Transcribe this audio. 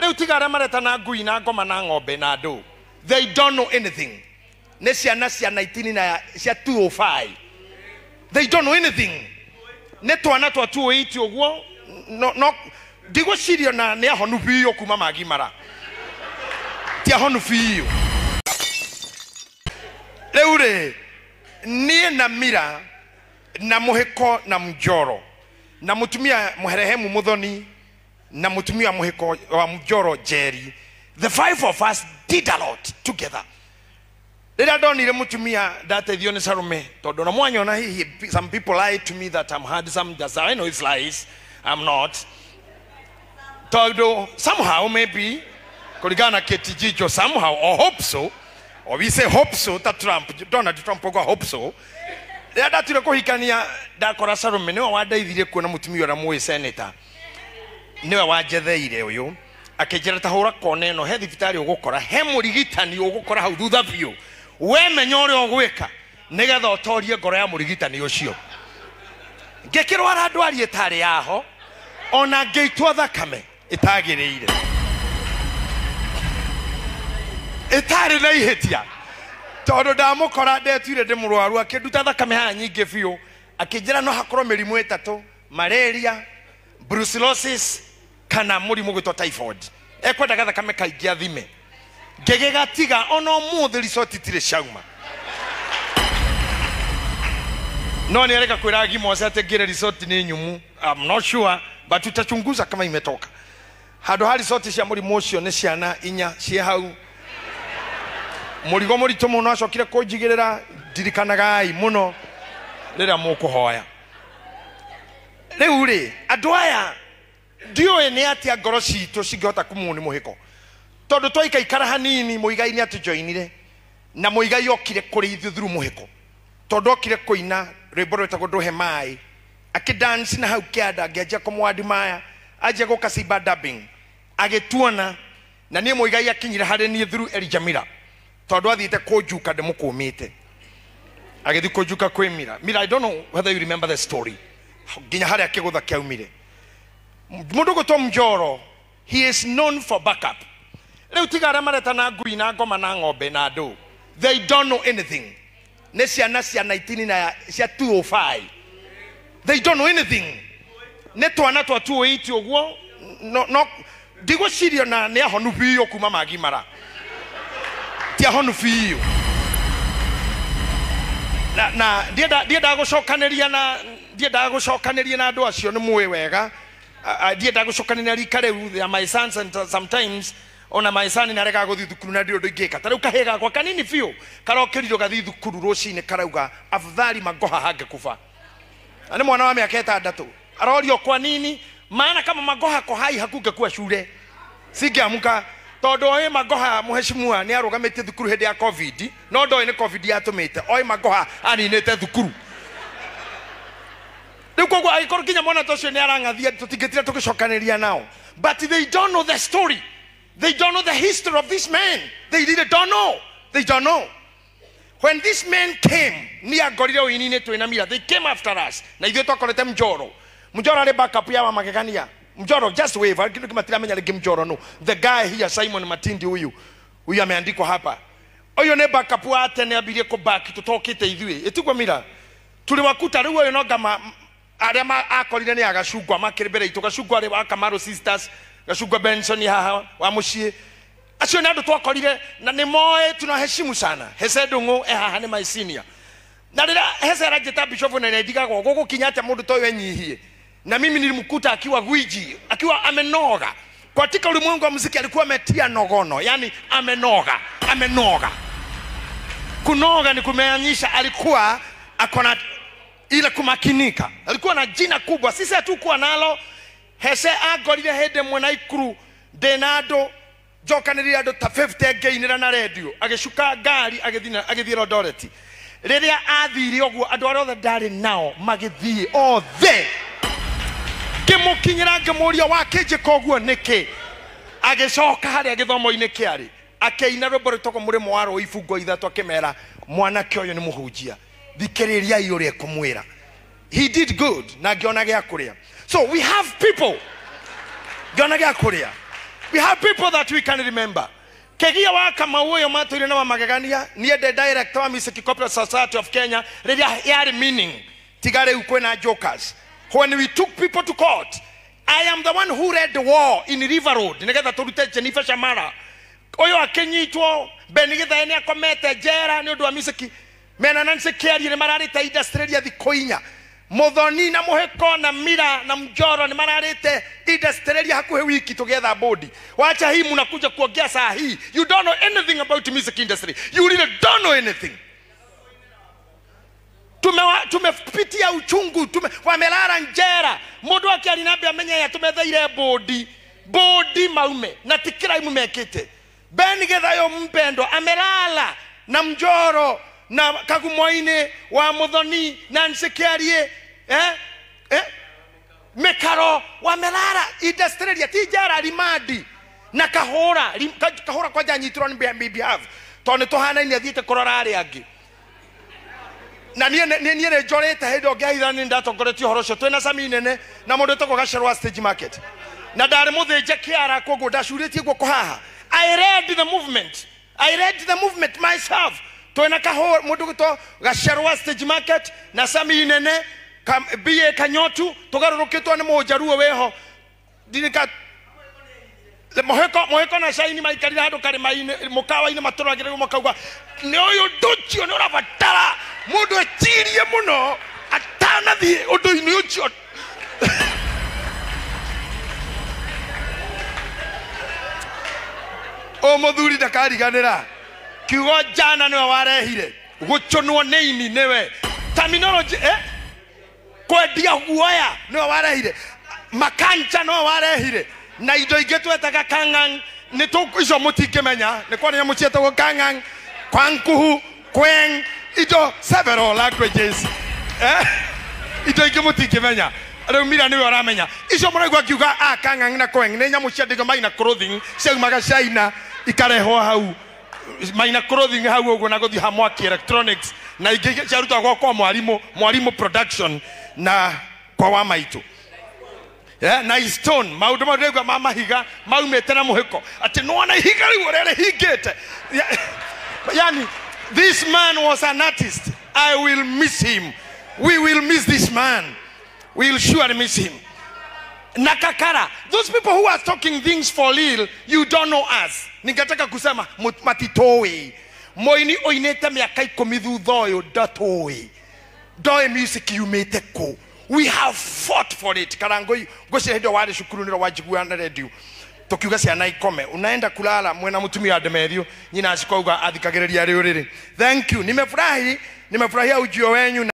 leo tigara mareta na ngui na ngoma na ng'ombe na ndo. They don't know anything. Nesia 19 na cia 205. They don't know anything. Netwana twa 280 ogwo no digo sirio na ne ahonu biyo kuma magimara. Ti ahonu biyo. Leure nie na mira na muheko na mjoro. Na mutumia muherehemu muthoni na mutumia muheko wa mjoro Jerry. The five of us did a lot together. Let don't need mutumia that Dion Sarume. Todono mwanyona some people lied to me that I'm handsome. I know it's lies. I'm not. Todo somehow maybe Koligana Ketijijo somehow or hope so. Or we say hope so that Donald Trump go hope so. There that you go hikania da Korasarume no wada idire kuna mutumia na moe senator. Niwe wajethe ire uyu. Akejera tahora kone no he thibitari ugukora he murigitani ugukora hau thutha biu we menyore ogweka nigetha otorie ngoro ya murigitani ucio ngekirwa randu ari etari yaho ona ngeitwa thakame itagireire etari na ihetia tondu ndamukora ndetwire ndimurwaru akinduta thakame ha nyinge biu akejera no hakorwo mirimu etatu malaria brucellosis kana murimu gwitwa typhoid ekwenda thakame kaingi athime ngegegatiga ono muthe resort tire shauma no ni areka kwira gimo ate gire resort ni nyumu. I'm not sure but tutachunguza kama imetoka hado hali resort cia murimu ucio ni ciana inya cie hau murigo murito muno acokire kunjigirira ndirikanagai muno rira mukuhoya riu ri andu aya dio ni atia ngoro citu cingihota kumuni muhiko tondu toika ikara hanini muigai ni atu joinire na muigai okire kuri ithu through muhiko tondu okire kuina rwimbo rwetagwo nduhe mai akidance na hau kianda ngeja kumwadi maya aje gukasiba dubbing agituona na nie muigai akinyira hari ni through Elijamira tondu athiite kujuka ndemukumite agithi kujuka kwimira mira. I don't know whether you remember the story ginya hari akigutha kiaumire mundu gutwa mjoro. He is known for backup. Leo tigara mareta na ngui na ngoma na ng'ombe na ndo. They don't know anything. Nesia 19 na cia 205. They don't know anything. Netwana twa 280 ogwo no digo sirio na ne ahonu biyo kuma magimara. Ti ahonu biyo. Na dieda gucokaneria na andu acio ni muwe wega. Dieda gucokanenia rikareu ya my sons and sometimes ona my son na rega guthi thukuru na ndio ndingika tarau kahega kwa kanini fio karokiriro gathi thukuru rucine karauga afadhali magoha hage kufa ani mwana wa miaka 6 arorio kwa nini maana kama magoha ko hai hakuge kwa shule singeamuka tondu oi magoha muheshimua ni arugamite thukuru hedi ya covid no ndoi ni covid yatumite oi magoha aninete thukuru Dukogwa aikoro kinya mwana tocio ni arangathia tutingetira tugicokaneria nao but they don't know the story. They don't know the history of this man. They really don't know. They don't know. When this man came, near Goriro inine to Enamira, they came after us. Na idyo to kolete mjoro. Mjoro ale backup ya magegania. Mjoro just wave. Akilu kimatira menya legi mjoro no. The guy here Simon Matindi huyu. Huyu ameandikwa hapa. Oyo ne backup ate ne abirie ko back tutokite idhwe. Etukwa mira. Tuliwakuta ruwa yonoga arema akolire ne agashugwa makirbere itokashugwa ale akamaro sisters. Gashugwa Benson haha wa mushie acio nando twakorire na ni moe tunaheshimu sana hese dungu haha ni my senior na rira hese rajeta bishop na ndiga gogo kinyata mundu to wenyihie na mimi nilimkuta akiwa gwiji akiwa amenoga katika ulimwengu wa muziki alikuwa ametia nogono yani amenoga kunoga ni kumeanyisha alikuwa akona ile kumakinika alikuwa na jina kubwa sisi hatukuwa nalo. Hese agorire hede mwana ikuru denado jokaniriria ndo ta 50 ageinira na radio ageshuka gari agithira Dorothy riria athiri ogwo andu arothe ndari nao magithie othe kimukinyira ngemuria wakeje kogwo niki agecoka hari agithomo-ini kiari akeina rwimbo rutoko murimo waro ifungo ithatu akimera mwana kioyo ni muhunjia thikiriria iure kumwira he did good na ngiona gia kuria. So we have people. We have people that we can remember. Kegia wa kama uyo maturi na magagania ni the director wa Music Corporate Society of Kenya. Ready yari meaning tigare ukwe na jokers. When we took people to court, I am the one who led the war in River Road. Nigeta turute Jennifer Shamara. Oyo akenyitwo benigitha ene akomete jera ni undu wa Music. Mena nanse kiari ni mararite industry ya Thikoinya. Muthoni na Muheko na Mira na Mjoro ni mararite industry hakuhe wiki together body. Wacha hii mnakuja kuongea saa hii. You don't know anything about music industry. You really don't know anything. Tumepitia uchungu, wamelala njera. Mundu akialinambia menya ya tumetheire body maume na tikira imumekete. Benigitha yo mpendo amelala na Mjoro na Kagumwaine wa Muthoni na Nsekiarie Mekaro wamelala industry ya tijara limadi na kahora kwa janyitirwo ni behalf tone tohana ni athiete kurora ari angi na nie njorete hindo ngiaitha ni ndatongoretie horo cio twina sami nene na mundu toko Gacerwa Stage Market na ndari muthinje kiara koguo ndacuritie guko haha. I read the movement myself. Twina kahora mundu gito Gacerwa Stage Market na sami nene biye Kanyotu tugarurukitwo ni mujaruo weho dirika Moheko na shaini maikarira handu karimaine mukawa-ine maturagire makauga ni uyu nducio ni urabatara mundu etirie muno atanathie undu-ini ucio. O muthuri ndakariganira kiugo jana niwe warehire guchunwo ni ini niwe terminology kwendia guoya niwe warehire makanja niwe warehire na indo ingi twetaga kangang ni icio mutingimenya ni kwa nyamu cietagwo kangang kwankuhu kweng indo several languages indo ingi mutingimenya riu Mira niwe aramenya icio muraigua kiuga kangang na kweng ni nyamu cia ndigo maina clothing ciaumaga China ikarehwo hau maina clothing hau uguo na guthi hamwaki electronics na ingi ciarutagwo kwa mwarimu production na kwa wa maitu na stone maundu maregwa mama higa maumete na Muheko ati no na higa riu rere hingete yani this man was an artist. I will miss him. We will miss this man. We will surely miss him. Nakakara, those people who are talking things for real, you don't know us. Ningetaka kusema matitoe moini oinete miaka 10 thutha uyu ndatoe doe music yumete ko. We have fought for it. Karangoi goshi hindo wale shukuru niro wajigua na radio tokiuga ciana ikome unaenda kulala mwena mutumia Ademerio nyina ashikauga athikagereria riuriri. Thank you. Nimefurahia ujio wenyu.